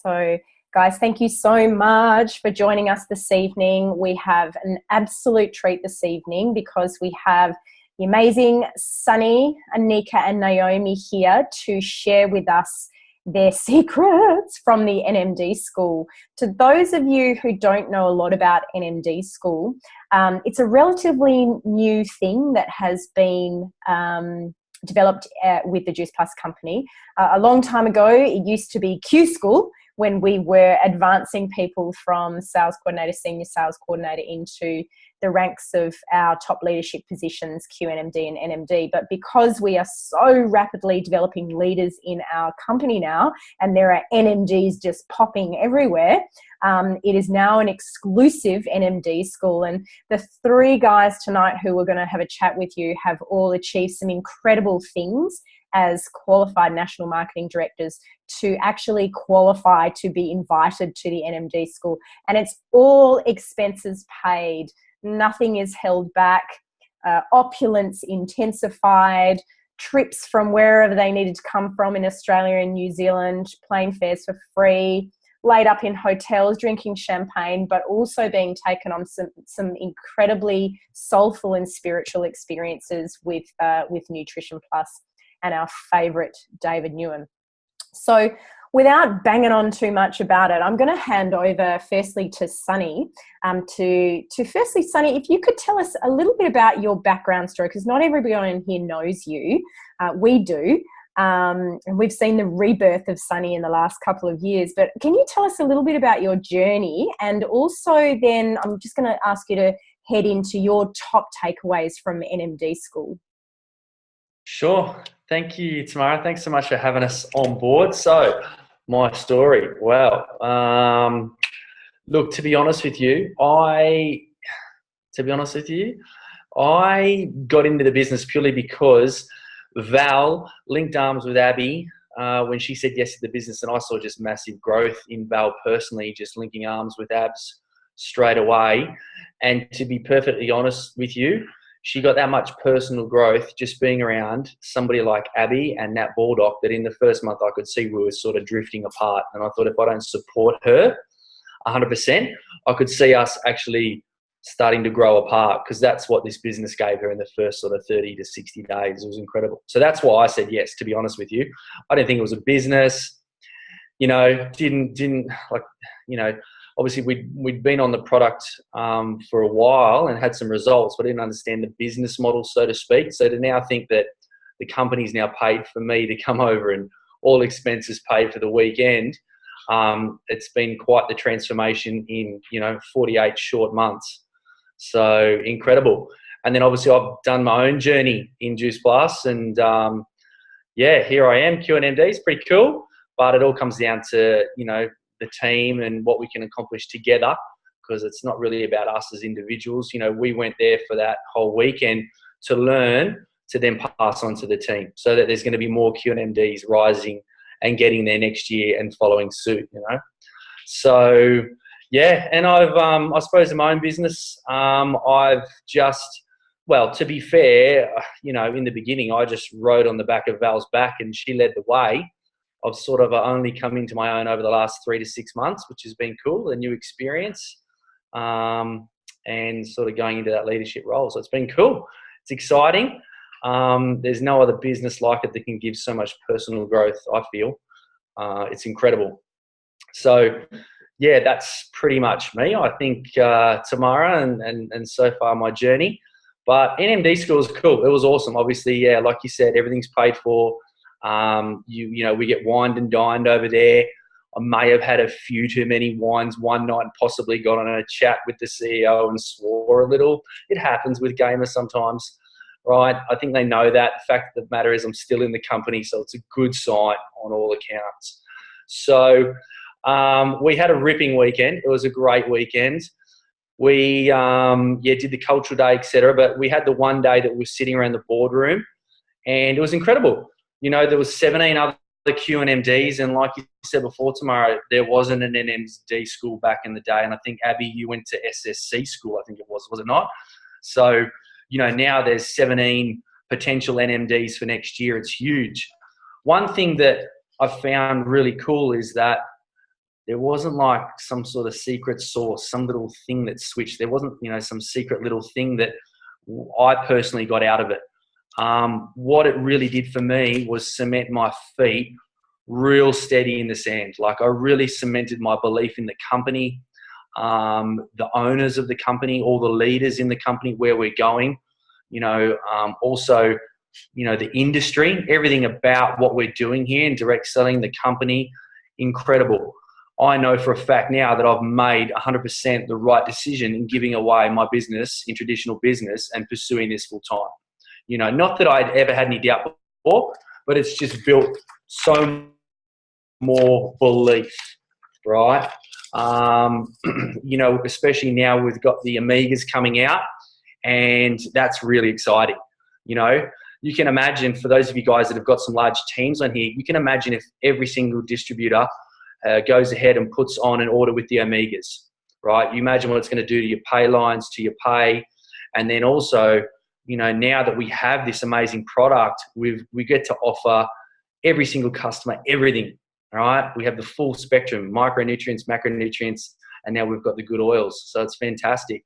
So, guys, thank you so much for joining us this evening. We have an absolute treat this evening because we have the amazing Sunny, Anika, and Naomi here to share with us their secrets from the NMD school. To those of you who don't know a lot about NMD school, it's a relatively new thing that has been developed with the Juice Plus company. A long time ago, it used to be Q School when we were advancing people from sales coordinator, senior sales coordinator into the ranks of our top leadership positions, QNMD and NMD. But because we are so rapidly developing leaders in our company now, and there are NMDs just popping everywhere, it is now an exclusive NMD school. And the three guys tonight who we're going to have a chat with you have all achieved some incredible things as qualified national marketing directors to actually qualify to be invited to the NMD school. And it's all expenses paid. Nothing is held back. Opulence intensified. Trips from wherever they needed to come from in Australia and New Zealand. Plane fares for free. Laid up in hotels, drinking champagne, but also being taken on some incredibly soulful and spiritual experiences with Nutrition Plus and our favourite David Newen. So without banging on too much about it, I'm going to hand over firstly to Sunny. Firstly, Sunny, if you could tell us a little bit about your background story, because not everybody in here knows you. We do. And we've seen the rebirth of Sunny in the last couple of years. But can you tell us a little bit about your journey? And also then I'm just going to ask you to head into your top takeaways from NMD school. Sure. Thank you, Tamara. Thanks so much for having us on board. So, my story. Well, look, to be honest with you, I got into the business purely because Val linked arms with Abby when she said yes to the business, and I saw just massive growth in Val personally, just linking arms with Abs straight away. And to be perfectly honest with you, she got that much personal growth just being around somebody like Abby and Nat Baldock that in the first month I could see we were sort of drifting apart. And I thought if I don't support her 100%, I could see us actually starting to grow apart, because that's what this business gave her in the first sort of 30 to 60 days. It was incredible. So that's why I said yes, to be honest with you. I didn't think it was a business, obviously we'd been on the product for a while and had some results, but I didn't understand the business model, so to speak. So to now think that the company's now paid for me to come over and all expenses paid for the weekend, it's been quite the transformation in 48 short months. So incredible. And then obviously I've done my own journey in Juice Plus, and here I am. QNMD is pretty cool, but it all comes down to the team and what we can accomplish together, because it's not really about us as individuals. We went there for that whole weekend to learn, to then pass on to the team, so that there's going to be more QNMDs rising and getting there next year and following suit. So yeah, and I've I suppose in my own business, I've just, well, to be fair, in the beginning I just rode on the back of Val's back and she led the way. I've sort of only come into my own over the last 3 to 6 months, which has been cool, a new experience, and sort of going into that leadership role. So it's been cool. It's exciting. There's no other business like it that can give so much personal growth, I feel. It's incredible. So, yeah, that's pretty much me, I think, Tamara, and so far my journey. But NMD school is cool. It was awesome. Obviously, yeah, like you said, everything's paid for. We get wined and dined over there. I may have had a few too many wines one night and possibly got on a chat with the CEO and swore a little. It happens with gamers sometimes, right? I think they know that. The fact of the matter is I'm still in the company, so it's a good sign on all accounts. So we had a ripping weekend. It was a great weekend. We did the cultural day, etc. But we had the one day that we were sitting around the boardroom, and it was incredible. There was 17 other QNMDs, and like you said before, Tamara, there wasn't an NMD school back in the day. And I think, Abby, you went to SSC school, I think it was it not? So, now there's 17 potential NMDs for next year. It's huge. One thing that I've found really cool is that there wasn't like some sort of secret sauce, some little thing that switched. There wasn't, some secret little thing that I personally got out of it. What it really did for me was cement my feet real steady in the sand. Like, I really cemented my belief in the company, the owners of the company, all the leaders in the company, where we're going, also, the industry, everything about what we're doing here in direct selling, the company, incredible. I know for a fact now that I've made 100% the right decision in giving away my business in traditional business and pursuing this full time. Not that I'd ever had any doubt before, but it's just built so more belief, right? Especially now we've got the Amigas coming out, and that's really exciting. You can imagine, for those of you guys that have got some large teams on here, you can imagine if every single distributor goes ahead and puts on an order with the Amigas, right? You imagine what it's going to do to your pay lines, to your pay. And then also, now that we have this amazing product, we get to offer every single customer everything, right? We have the full spectrum, micronutrients, macronutrients, and now we've got the good oils. So it's fantastic.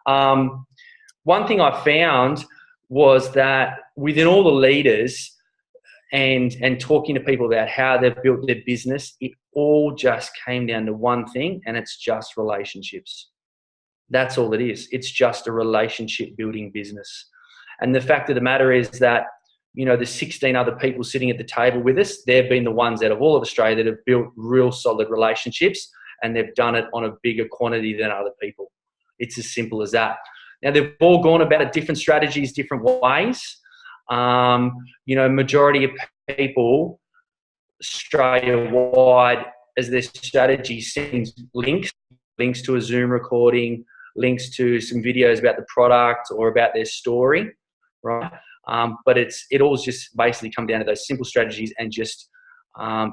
One thing I found was that within all the leaders and talking to people about how they've built their business, it all just came down to one thing, and it's just relationships. That's all it is. It's just a relationship building business. And the fact of the matter is that, the 16 other people sitting at the table with us, they've been the ones out of all of Australia that have built real solid relationships, and they've done it on a bigger quantity than other people. It's as simple as that. Now, they've all gone about it different strategies, different ways. Majority of people Australia-wide, as their strategy, sends links to a Zoom recording, links to some videos about the product or about their story, right? But it all just basically come down to those simple strategies and just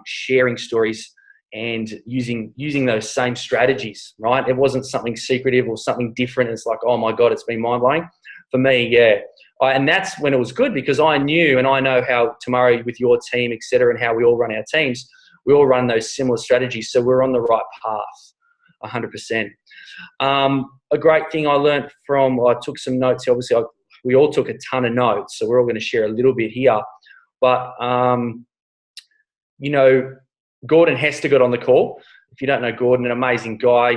sharing stories and using those same strategies, right? It wasn't something secretive or something different. It's like, oh my God, it's been mind-blowing. For me, yeah. And that's when it was good, because I knew, and I know how tomorrow with your team, et cetera, and how we all run our teams, we all run those similar strategies. So we're on the right path, 100%. A great thing I learned I took some notes. Obviously, we all took a ton of notes, so we're all going to share a little bit here. But, Gordon Hester got on the call. If you don't know Gordon, an amazing guy,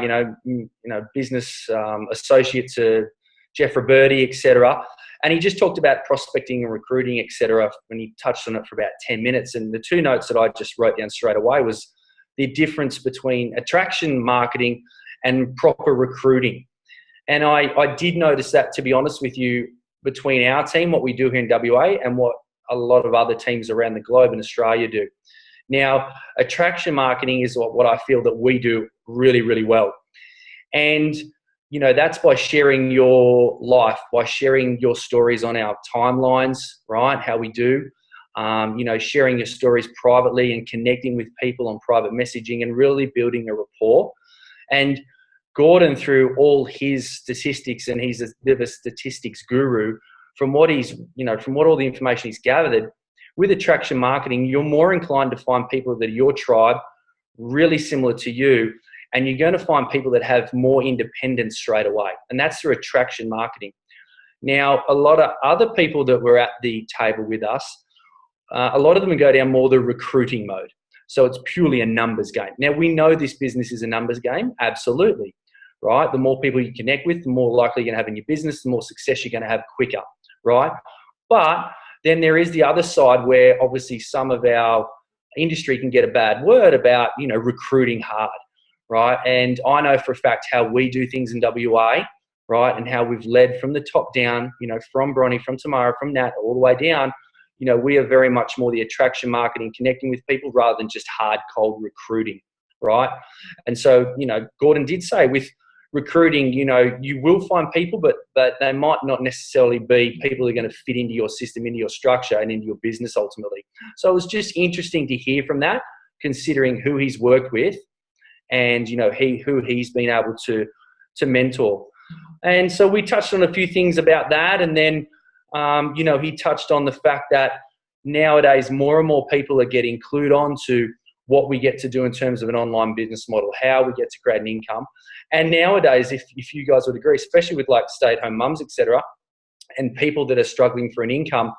business associate to Jeff Roberti, et cetera. And he just talked about prospecting and recruiting, et cetera, when he touched on it for about 10 minutes. And the two notes that I just wrote down straight away was the difference between attraction marketing and proper recruiting. And I did notice that, to be honest with you, between our team, what we do here in WA, and what a lot of other teams around the globe in Australia do. Now, attraction marketing is what I feel that we do really, really well. And, that's by sharing your life, by sharing your stories on our timelines, right? How we do, sharing your stories privately and connecting with people on private messaging and really building a rapport. And Gordon, through all his statistics, and he's a bit of a statistics guru, from what all the information he's gathered, with attraction marketing, you're more inclined to find people that are your tribe, really similar to you, and you're going to find people that have more independence straight away. And that's through attraction marketing. Now, a lot of other people that were at the table with us, a lot of them go down more the recruiting mode. So it's purely a numbers game. Now, we know this business is a numbers game, absolutely, right? The more people you connect with, the more likely you're going to have in your business, the more success you're going to have quicker, right? But then there is the other side where obviously some of our industry can get a bad word about, recruiting hard, right? And I know for a fact how we do things in WA, right? And how we've led from the top down, from Bronny, from Tamara, from Nat, all the way down. We are very much more the attraction marketing, connecting with people rather than just hard, cold recruiting, right? And so, Gordon did say with recruiting, you will find people, but they might not necessarily be people who are going to fit into your system, into your structure, and into your business ultimately. So it was just interesting to hear from that, considering who he's worked with and, who he's been able to mentor. And so we touched on a few things about that. And then, he touched on the fact that nowadays more and more people are getting clued on to what we get to do in terms of an online business model, how we get to create an income. And nowadays, if you guys would agree, especially with like stay-at-home mums, etc., and people that are struggling for an income,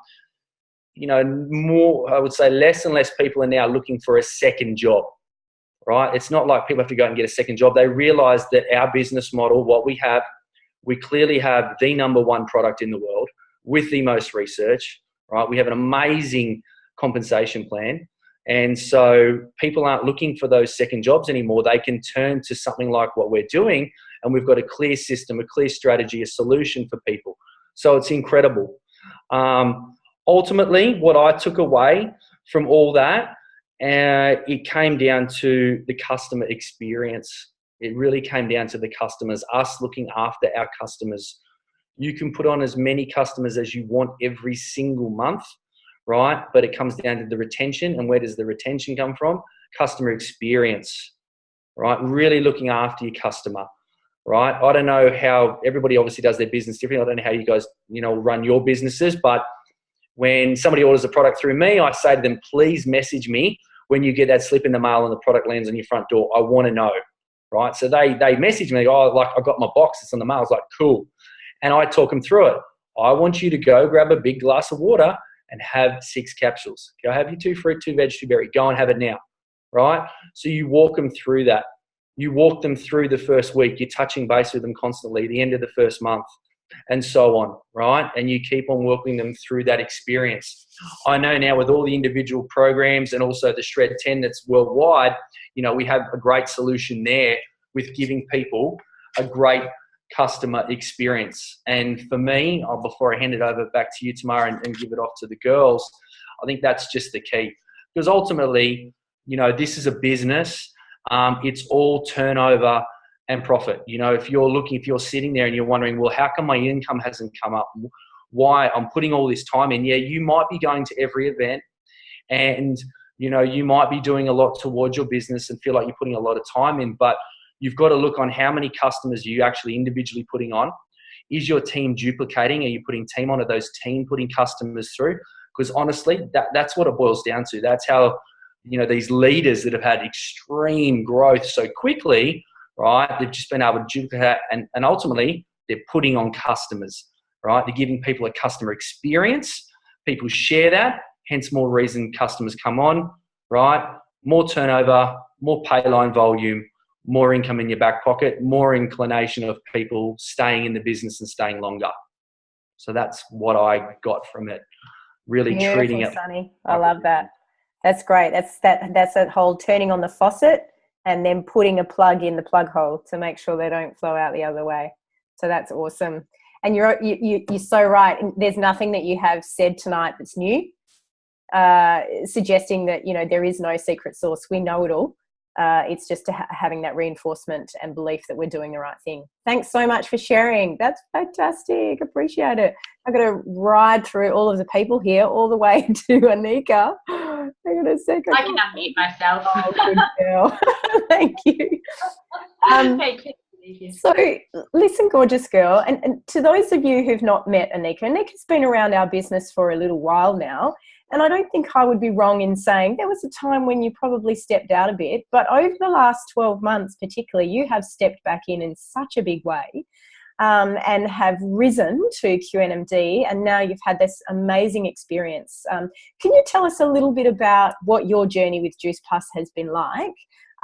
you know, more, I would say less and less people are now looking for a second job, right? It's not like people have to go and get a second job. They realize that our business model, what we have, we clearly have the #1 product in the world with the most research, right? We have an amazing compensation plan. And so people aren't looking for those second jobs anymore. They can turn to something like what we're doing, and we've got a clear system, a clear strategy, a solution for people. So it's incredible. Ultimately, what I took away from all that, it came down to the customer experience. It really came down to the customers, us looking after our customers. You can put on as many customers as you want every single month, right? But it comes down to the retention. And where does the retention come from? Customer experience, right? Really looking after your customer, right? I don't know how everybody obviously does their business differently. I don't know how you guys, you know, run your businesses, but when somebody orders a product through me, I say to them, please message me when you get that slip in the mail and the product lands on your front door. I want to know, right? So they message me, oh, like, I got my box, it's on the mail. I was like, cool. And I talk them through it. I want you to go grab a big glass of water and have 6 capsules. Go have your 2 fruit, 2 veg, 2 berry. Go and have it now, right? So you walk them through that. You walk them through the first week. You're touching base with them constantly, the end of the first month, and so on, right? And you keep on walking them through that experience. I know now with all the individual programs and also the Shred 10 that's worldwide, you know, we have a great solution there with giving people a great customer experience. And for me, before I hand it over back to you, Tamara, and give it off to the girls, I think that's just the key. Because ultimately, you know, this is a business. It's all turnover and profit. You know, if you're sitting there and you're wondering, well, how come my income hasn't come up? Why? I'm putting all this time in. Yeah, you might be going to every event and, you know, you might be doing a lot towards your business and feel like you're putting a lot of time in, but you've got to look on how many customers you actually individually putting on. Is your team duplicating? Are you putting team on? Are those team putting customers through? Because honestly, that's what it boils down to. That's how, you know, these leaders that have had extreme growth so quickly, right? They've just been able to duplicate and ultimately they're putting on customers, right? They're giving people a customer experience. People share that, hence more reason customers come on, right? More turnover, more pay line volume, more income in your back pocket, more inclination of people staying in the business and staying longer. So that's what I got from it. Really Beautiful, treating it. Sonny. I love that. That's great. That's that whole turning on the faucet and then putting a plug in the plug hole to make sure they don't flow out the other way. So that's awesome. And you're so right. There's nothing that you have said tonight that's new, suggesting that, you know, there is no secret sauce. We know it all. It's just having that reinforcement and belief that we're doing the right thing. Thanks so much for sharing. That's fantastic. Appreciate it. I'm going to ride through all of the people here all the way to Anika. Hang on a second. I can unmute myself. Oh, good girl. Thank you. Thank you. So listen, gorgeous girl, and to those of you who've not met Anika's been around our business for a little while now, and I don't think I would be wrong in saying there was a time when you probably stepped out a bit, but over the last 12 months particularly, you have stepped back in such a big way, and have risen to QNMD, and now you've had this amazing experience. Can you tell us a little bit about what your journey with Juice Plus has been like?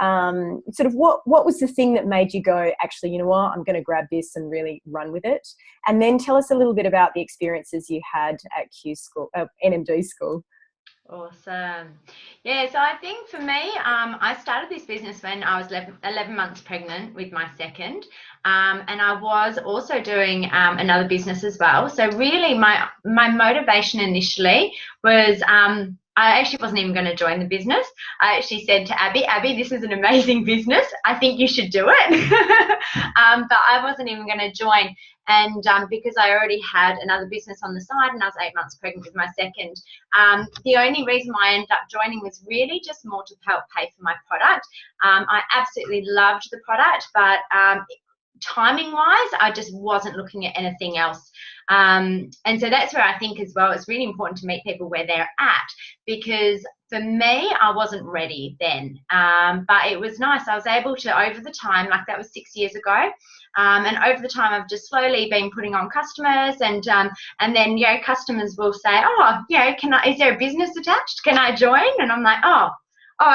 Sort of what was the thing that made you go, actually, you know what, I'm going to grab this and really run with it? And then tell us a little bit about the experiences you had at NMD school. Awesome. Yeah, so I think for me, I started this business when I was 11 months pregnant with my second, and I was also doing another business as well. So really my motivation initially was I actually wasn't even going to join the business. I actually said to Abby, this is an amazing business. I think you should do it. But I wasn't even going to join. And because I already had another business on the side and I was 8 months pregnant with my second, the only reason why I ended up joining was really just more to help pay for my product. I absolutely loved the product, but timing wise, I just wasn't looking at anything else. And so that's where I think as well, it's really important to meet people where they're at, because for me, I wasn't ready then. But it was nice. I was able to, over the time, like that was 6 years ago. And over the time, I've just slowly been putting on customers, and then, you know, customers will say, oh, you know, is there a business attached? Can I join? And I'm like, oh,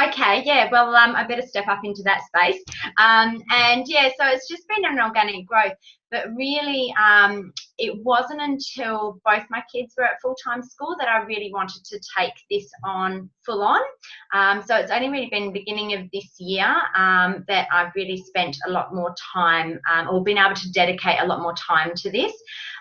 okay, yeah, well, I better step up into that space. And yeah, so it's just been an organic growth. But really, it wasn't until both my kids were at full-time school that I really wanted to take this on full on. So it's only really been the beginning of this year that I've really spent a lot more time, or been able to dedicate a lot more time to this.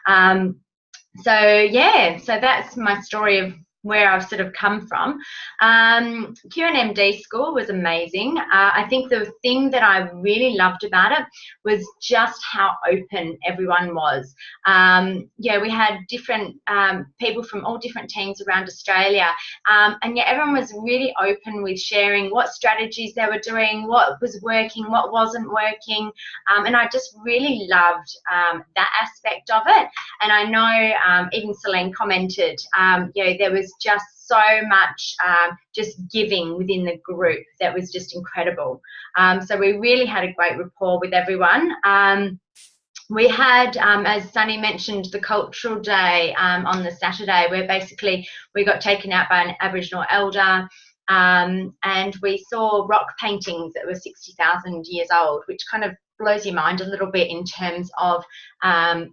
So yeah, so that's my story of where I've sort of come from. NMD school was amazing. I think the thing that I really loved about it was just how open everyone was. Yeah, we had different people from all different teams around Australia, and yeah, everyone was really open with sharing what strategies they were doing, what was working, what wasn't working, and I just really loved that aspect of it. And I know even Celine commented, you know, there was just so much just giving within the group that was just incredible. So we really had a great rapport with everyone. We had, as Sunny mentioned, the cultural day on the Saturday, where basically we got taken out by an Aboriginal elder, and we saw rock paintings that were 60,000 years old, which kind of blows your mind a little bit in terms of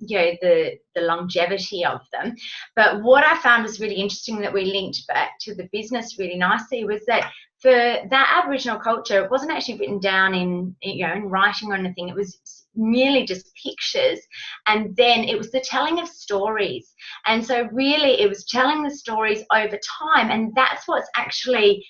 you know, the longevity of them. But what I found was really interesting, that we linked back to the business really nicely, was that for that Aboriginal culture, it wasn't actually written down in, you know, in writing or anything. It was merely just pictures, and then it was the telling of stories. And so really it was telling the stories over time, and that's what's actually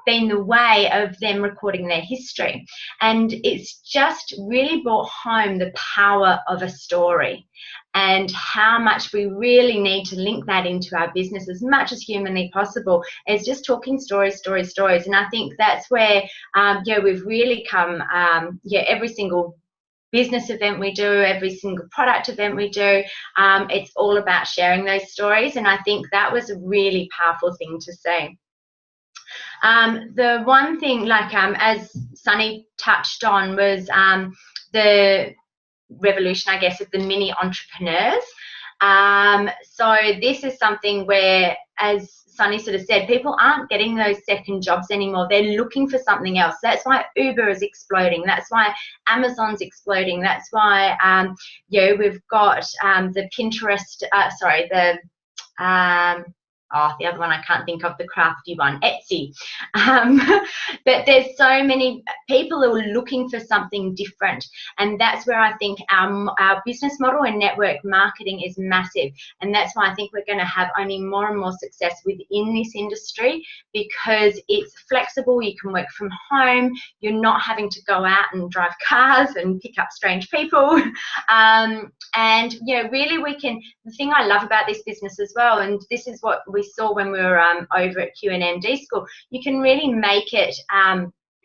been the way of them recording their history. And it's just really brought home the power of a story, and how much we really need to link that into our business as much as humanly possible, is just talking stories. And I think that's where yeah, we've really come, yeah, every single business event we do, every single product event we do, it's all about sharing those stories. And I think that was a really powerful thing to say. The one thing, like as Sunny touched on, was the revolution, I guess, of the mini entrepreneurs. So this is something where, as Sunny sort of said, people aren't getting those second jobs anymore. They're looking for something else. That's why Uber is exploding. That's why Amazon's exploding. That's why, you know, we've got the Pinterest, sorry, the other one I can't think of, the crafty one, Etsy. But there's so many people who are looking for something different, and that's where I think our business model and network marketing is massive. And that's why I think we're going to have only more and more success within this industry, because it's flexible. You can work from home. You're not having to go out and drive cars and pick up strange people. And you know, really, we can. The thing I love about this business as well, and this is what we saw when we were over at NMD school, you can really make it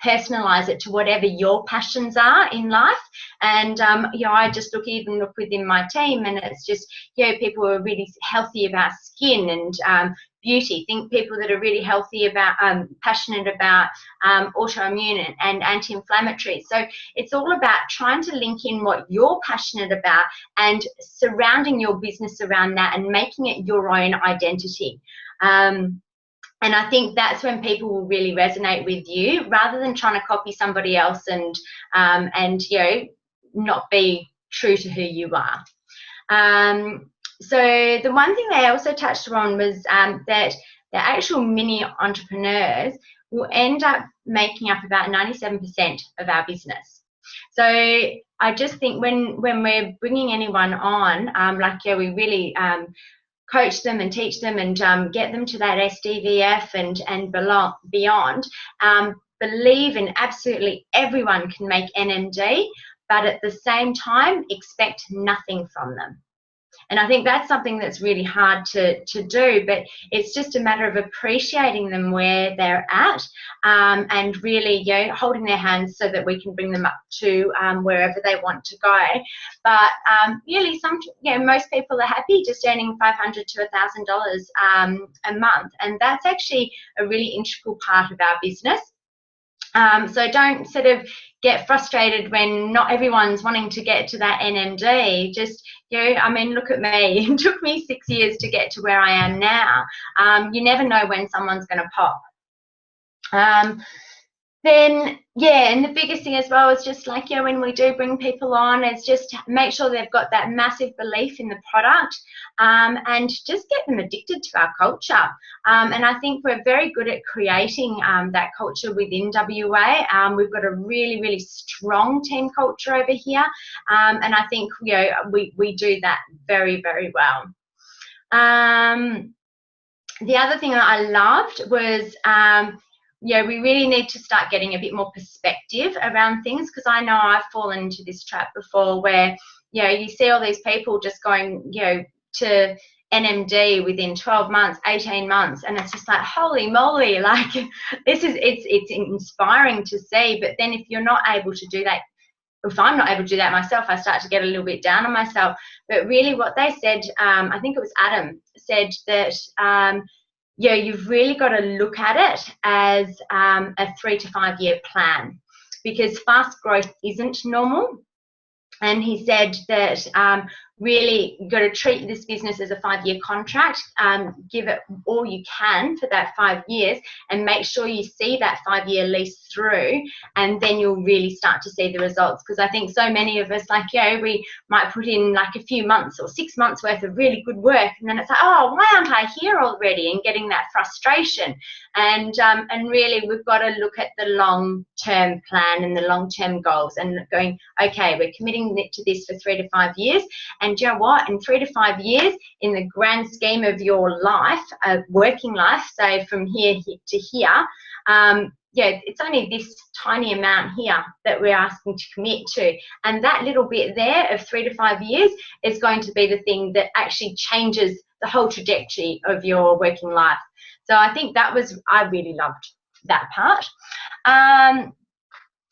personalize it to whatever your passions are in life. And you know, I just look within my team, and it's just, you know, people who are really healthy about skin and beauty. Think people that are really healthy about, passionate about autoimmune and anti-inflammatory. So it's all about trying to link in what you're passionate about and surrounding your business around that and making it your own identity. And I think that's when people will really resonate with you, rather than trying to copy somebody else and you know, not be true to who you are. So the one thing they also touched on was that the actual mini entrepreneurs will end up making up about 97% of our business. So I just think when we're bringing anyone on, like, yeah, we really coach them and teach them and get them to that SDVF and beyond. Believe in absolutely everyone can make NMD, but at the same time, expect nothing from them. And I think that's something that's really hard to do, but it's just a matter of appreciating them where they're at, and really, holding their hands so that we can bring them up to wherever they want to go. But really, most people are happy just earning $500 to $1,000 a month, and that's actually a really integral part of our business. So don't sort of get frustrated when not everyone's wanting to get to that NMD. Just, look at me. It took me 6 years to get to where I am now. You never know when someone's going to pop. Then, and the biggest thing as well is just like, when we do bring people on, is just make sure they've got that massive belief in the product, and just get them addicted to our culture. And I think we're very good at creating that culture within WA. We've got a really, really strong team culture over here, and I think, we do that very, very well. The other thing that I loved was, we really need to start getting a bit more perspective around things, because I know I've fallen into this trap before where, you see all these people just going, to NMD within 12 months, 18 months, and it's just like, holy moly, like it's inspiring to see. But then if you're not able to do that, if I'm not able to do that myself, I start to get a little bit down on myself. But really what they said, I think it was Adam, said that, you've really got to look at it as a 3 to 5 year plan, because fast growth isn't normal. And he said that really you've got to treat this business as a 5-year contract, give it all you can for that 5 years, and make sure you see that 5-year lease through, and then you'll really start to see the results. Because I think so many of us, we might put in like a few months or 6 months worth of really good work, and then it's like, oh, why aren't I here already, and getting that frustration. And really we've got to look at the long-term plan and the long-term goals, and going, okay, we're committing to this for 3 to 5 years. And you know what? In 3 to 5 years, in the grand scheme of your life, working life, say from here to here, it's only this tiny amount here that we're asking to commit to. And that little bit there of 3 to 5 years is going to be the thing that actually changes the whole trajectory of your working life. So I think I really loved that part.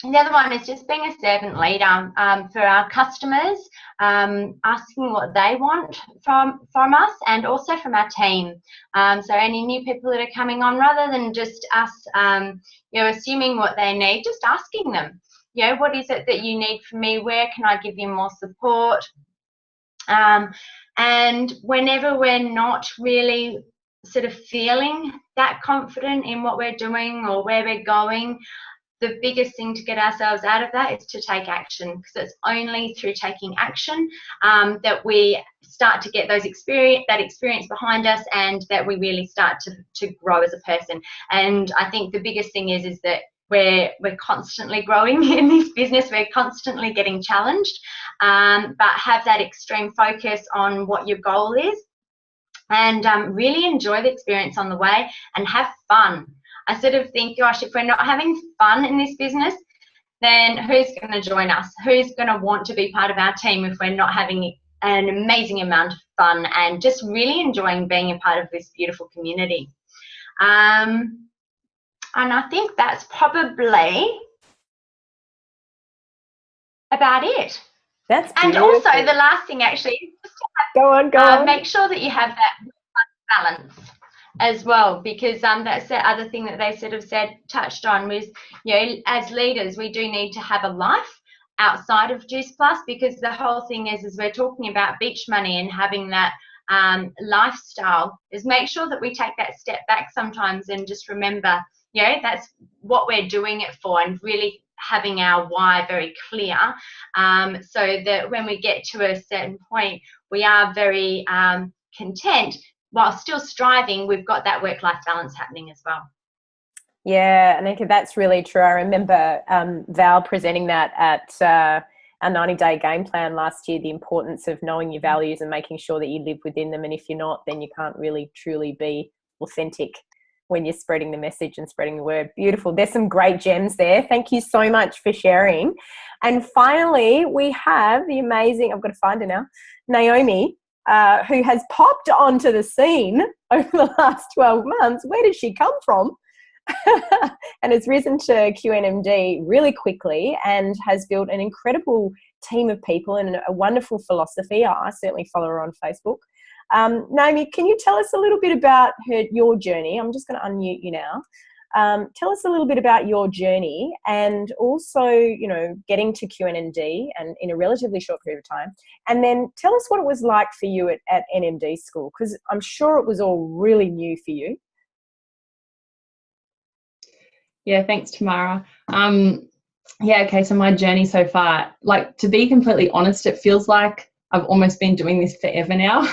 The other one is just being a servant leader for our customers, asking what they want from us, and also from our team. So any new people that are coming on, rather than just us, assuming what they need, just asking them, what is it that you need from me? Where can I give you more support? And whenever we're not really sort of feeling that confident in what we're doing or where we're going, the biggest thing to get ourselves out of that is to take action, because it's only through taking action that we start to get that experience behind us, and that we really start to grow as a person. And I think the biggest thing is that we're constantly growing in this business. We're constantly getting challenged, but have that extreme focus on what your goal is, and really enjoy the experience on the way and have fun. I sort of think, gosh, if we're not having fun in this business, then who's going to join us? Who's going to want to be part of our team if we're not having an amazing amount of fun and just really enjoying being a part of this beautiful community? And I think that's probably about it. That's beautiful. And also the last thing actually is just to go on. Make sure that you have that balance as well, because that's the other thing that they sort of touched on was, as leaders, we do need to have a life outside of Juice Plus, because the whole thing is we're talking about beach money and having that lifestyle, is make sure that we take that step back sometimes and just remember, that's what we're doing it for, and really having our why very clear, so that when we get to a certain point, we are very content. While still striving, we've got that work-life balance happening as well. Yeah, Anika, that's really true. I remember Val presenting that at our 90-day game plan last year, the importance of knowing your values and making sure that you live within them. And if you're not, then you can't really truly be authentic when you're spreading the message and spreading the word. Beautiful. There's some great gems there. Thank you so much for sharing. And finally, we have the amazing, I've got to find her now, Naomi. who has popped onto the scene over the last 12 months. Where did she come from? And has risen to QNMD really quickly and has built an incredible team of people and a wonderful philosophy. I certainly follow her on Facebook. Naomi, can you tell us a little bit about your journey? I'm just going to unmute you now. Tell us a little bit about your journey and also, you know, getting to QNMD and in a relatively short period of time. And then tell us what it was like for you at NMD school, because I'm sure it was all really new for you. Yeah, thanks, Tamara. Yeah, okay, so my journey so far, like, to be completely honest, it feels like I've almost been doing this forever now.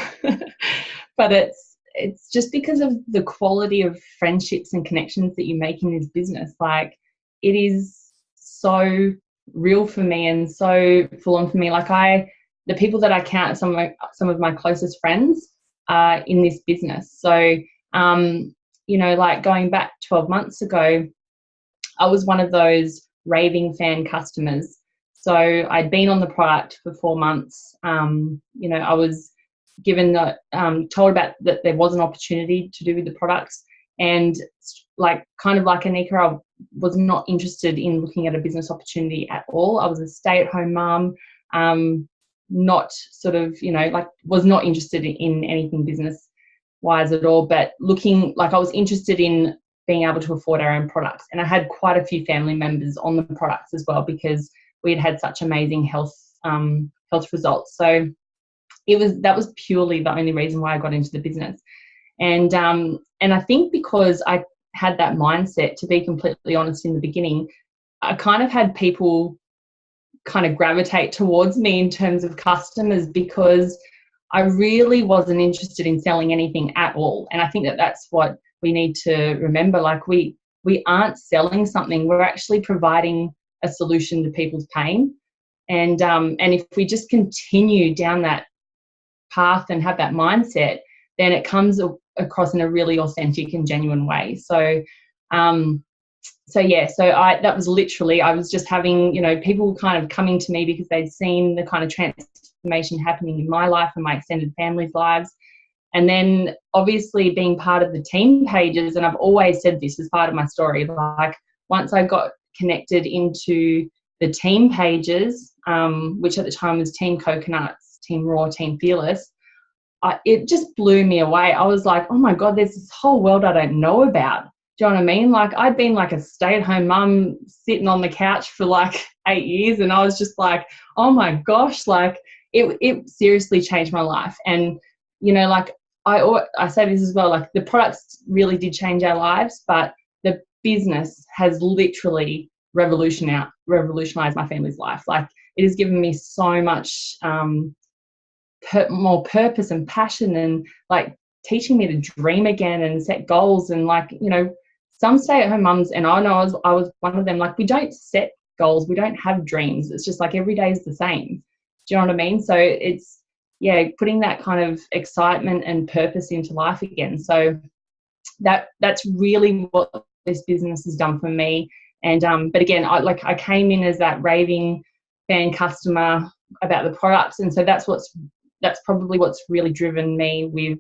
But it's just because of the quality of friendships and connections that you make in this business. Like, it is so real for me and so full on for me. Like, the people that I count some of my closest friends are in this business. So, you know, like going back 12 months ago, I was one of those raving fan customers. So I'd been on the product for 4 months. You know, I was given the told about that there was an opportunity to do with the products, and like, kind of like Anika, I was not interested in looking at a business opportunity at all. I was a stay-at-home mum, not sort of, you know, like, was not interested in anything business wise at all, but looking, like, I was interested in being able to afford our own products. And I had quite a few family members on the products as well, because we had such amazing health results. So that was purely the only reason why I got into the business. And I think because I had that mindset, to be completely honest, in the beginning, I kind of had people kind of gravitate towards me in terms of customers, because I really wasn't interested in selling anything at all. And I think that that's what we need to remember. Like, we aren't selling something, we're actually providing a solution to people's pain. And if we just continue down that path and have that mindset, then it comes across in a really authentic and genuine way. So that was literally, I was just having, you know, people kind of coming to me because they'd seen the kind of transformation happening in my life and my extended family's lives. And then obviously being part of the team pages, and I've always said this as part of my story, like, once I got connected into the team pages, which at the time was Team Coconuts, Team Raw, Team Fearless, it just blew me away. I was like, oh my God, there's this whole world I don't know about. Do you know what I mean? Like, I'd been like a stay-at-home mum sitting on the couch for like 8 years, and I was just like, oh my gosh, like, it seriously changed my life. And, you know, like, I say this as well, like, the products really did change our lives, but the business has literally revolutionized my family's life. Like, it has given me so much more purpose and passion, and like teaching me to dream again and set goals. And like, you know, some stay-at-home mums, and I know I was one of them, like, we don't set goals, we don't have dreams. It's just like every day is the same. Do you know what I mean? So it's, yeah, putting that kind of excitement and purpose into life again. So that's really what this business has done for me. And but again, I came in as that raving fan customer about the products, and so that's probably what's really driven me with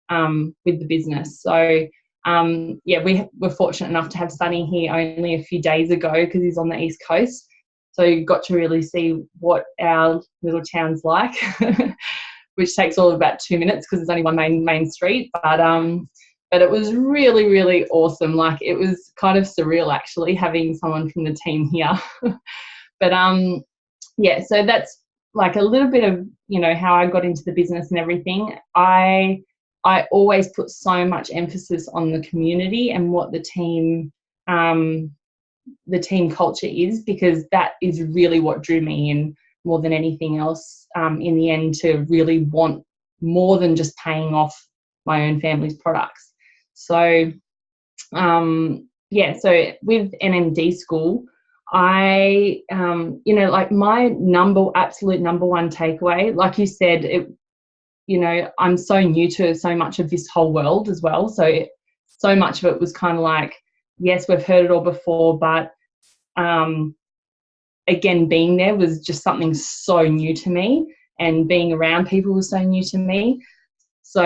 the business. So yeah, we're fortunate enough to have Sunny here only a few days ago, because he's on the East Coast. So you got to really see what our little town's like, which takes all of about 2 minutes because there's only one main street. But it was really, really awesome. Like, it was kind of surreal actually having someone from the team here. But yeah, so that's like a little bit of, you know, how I got into the business and everything. I always put so much emphasis on the community and what the team culture is, because that is really what drew me in more than anything else, in the end, to really want more than just paying off my own family's products. So yeah, so with NMD school, I you know, like, my absolute number one takeaway, like you said, you know, I'm so new to so much of this whole world as well. So much of it was kind of like, yes, we've heard it all before, but again, being there was just something so new to me. and being around people was so new to me. So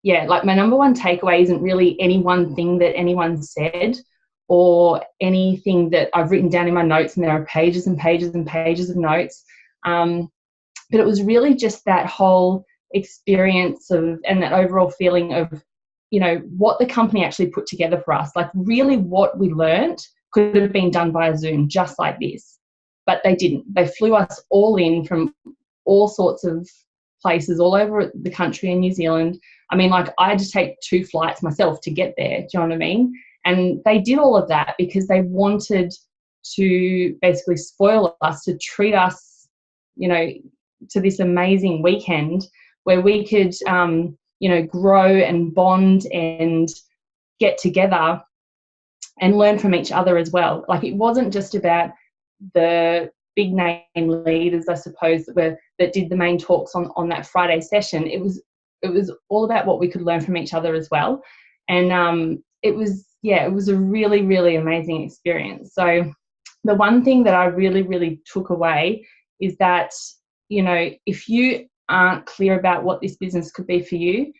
yeah, like my number one takeaway isn't really any one thing that anyone said or anything that I've written down in my notes, and there are pages and pages and pages of notes. But it was really just that whole experience of, and that overall feeling of, you know, what the company actually put together for us. Like really what we learnt could have been done via Zoom just like this, but they didn't. They flew us all in from all sorts of places all over the country in New Zealand. I mean, like I had to take 2 flights myself to get there. Do you know what I mean? And they did all of that because they wanted to basically spoil us, to treat us, you know, to this amazing weekend where we could, you know, grow and bond and get together and learn from each other as well. Like it wasn't just about the big name leaders, I suppose, that did the main talks on that Friday session. It was all about what we could learn from each other as well. And it was a really, really amazing experience. So the one thing that I really, really took away is that, you know, if you aren't clear about what this business could be for you,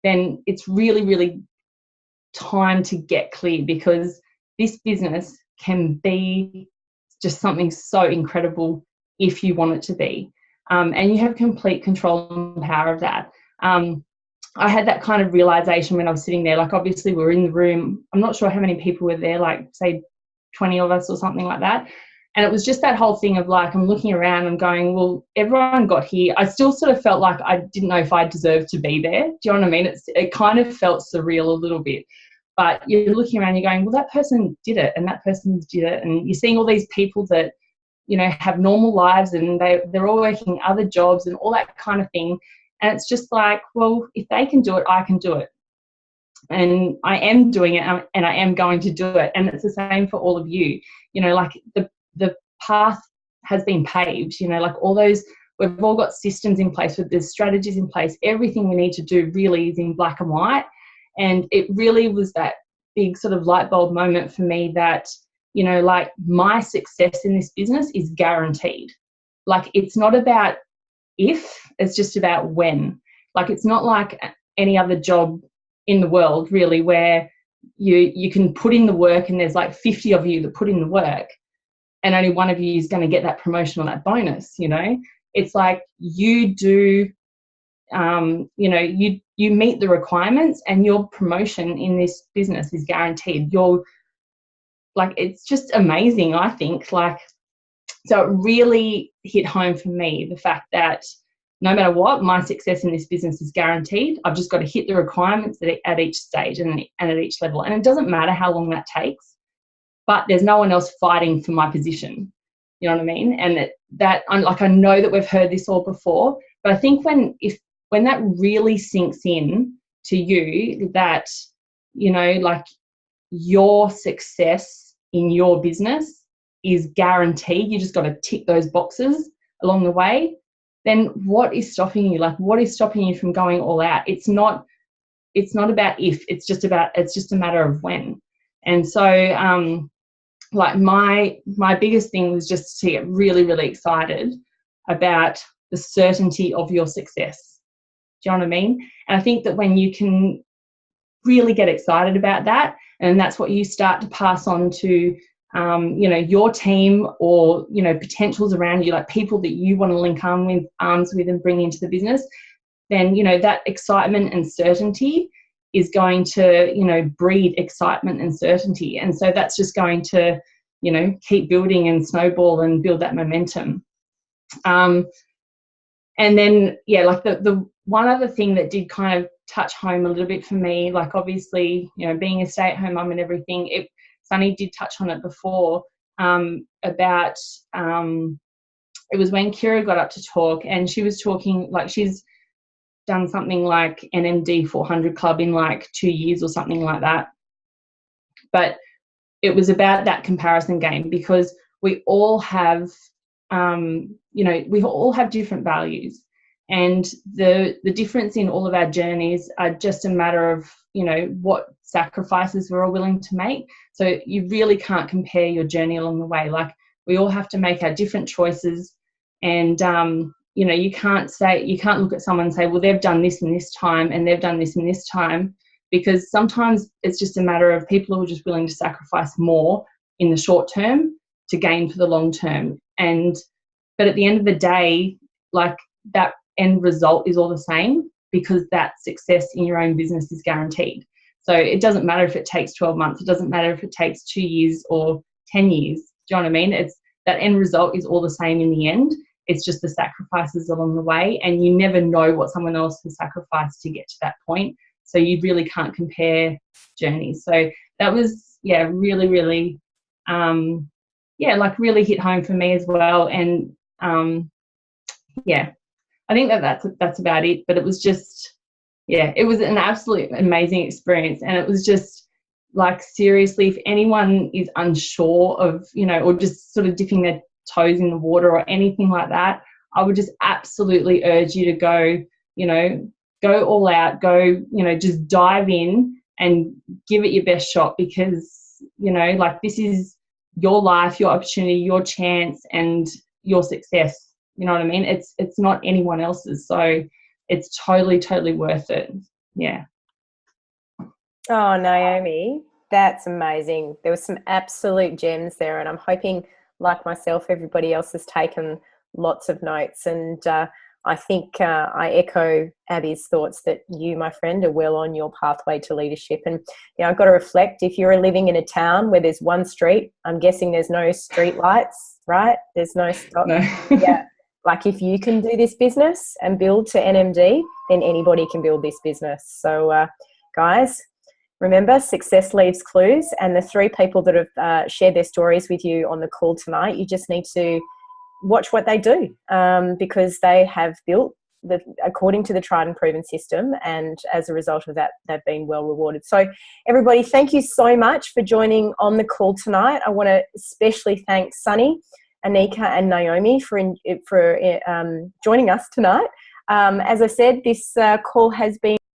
then it's really, really time to get clear, because this business can be just something so incredible if you want it to be. And you have complete control and power of that. I had that kind of realization when I was sitting there. Like obviously we were in the room. I'm not sure how many people were there, like say 20 of us or something like that. And it was just that whole thing of like, I'm looking around and going, well, everyone got here. I still sort of felt like I didn't know if I deserved to be there. Do you know what I mean? It kind of felt surreal a little bit. But you're looking around, you're going, well, that person did it and that person did it. And you're seeing all these people that, you know, have normal lives and they're all working other jobs and all that kind of thing. And it's just like, well, if they can do it, I can do it. And I am doing it and I am going to do it. And it's the same for all of you. You know, like the path has been paved, you know, like all those, we've all got systems in place, with the strategies in place. Everything we need to do really is in black and white. And it really was that big sort of light bulb moment for me that, you know, like my success in this business is guaranteed. Like it's not about if, it's just about when. Like it's not like any other job in the world really where you can put in the work and there's like 50 of you that put in the work and only one of you is going to get that promotion or that bonus, you know. It's like you do, you know, you meet the requirements and your promotion in this business is guaranteed. You're like, it's just amazing, I think. Like, so it really hit home for me, the fact that no matter what, my success in this business is guaranteed. I've just got to hit the requirements at each stage and at each level. And it doesn't matter how long that takes, but there's no one else fighting for my position. You know what I mean? And that like, I know that we've heard this all before, but I think when that really sinks in to you, that, you know, like your success in your business is guaranteed, you just got to tick those boxes along the way, then what is stopping you? Like, what is stopping you from going all out? It's not about if, it's just a matter of when. And so, like my biggest thing was just to get really, really excited about the certainty of your success. Do you know what I mean? And I think that when you can really get excited about that, and that's what you start to pass on to, you know, your team or, you know, potentials around you, like people that you want to link arms with and bring into the business, then, you know, that excitement and certainty is going to, you know, breed excitement and certainty. And so that's just going to, you know, keep building and snowball and build that momentum. And then, yeah, like the one other thing that did kind of touch home a little bit for me, like obviously, you know, being a stay-at-home mum and everything, Sunny did touch on it before, about, it was when Kira got up to talk and she was talking, like she's done something like NMD 400 Club in like 2 years or something like that. But it was about that comparison game, because we all have, you know, we all have different values, and the difference in all of our journeys are just a matter of, you know, what sacrifices we're all willing to make. So you really can't compare your journey along the way. Like we all have to make our different choices, and you know, you can't look at someone and say, well, they've done this in this time and they've done this in this time, because sometimes it's just a matter of people who are just willing to sacrifice more in the short term to gain for the long term. But at the end of the day, like, that end result is all the same, because that success in your own business is guaranteed. So it doesn't matter if it takes 12 months, it doesn't matter if it takes 2 years or 10 years. Do you know what I mean? It's that end result is all the same in the end. It's just the sacrifices along the way, and you never know what someone else has sacrificed to get to that point. So you really can't compare journeys. So that was, really, really, really hit home for me as well. And I think that's about it. But it was just, it was an absolute amazing experience. And it was just like, seriously, if anyone is unsure of, you know, or just sort of dipping their toes in the water or anything like that, I would just absolutely urge you to go, you know, go all out, go, you know, just dive in and give it your best shot, because, you know, like, this is your life, your opportunity, your chance, and your success. You know what I mean? It's not anyone else's. So it's totally, totally worth it. Yeah. Oh, Naomi, that's amazing. There were some absolute gems there, and I'm hoping, like myself, everybody else has taken lots of notes. And I think I echo Abby's thoughts that you, my friend, are well on your pathway to leadership. And, you know, I've got to reflect, if you're living in a town where there's one street, I'm guessing there's no street lights, right? There's no stop. No. Yeah. Like, if you can do this business and build to NMD, then anybody can build this business. So, guys, remember, success leaves clues. And the 3 people that have shared their stories with you on the call tonight, you just need to watch what they do, because they have built according to the tried and proven system, and as a result of that, they've been well rewarded. So everybody, thank you so much for joining on the call tonight. I want to especially thank Sunny, Anika and Naomi for joining us tonight. As I said, this call has been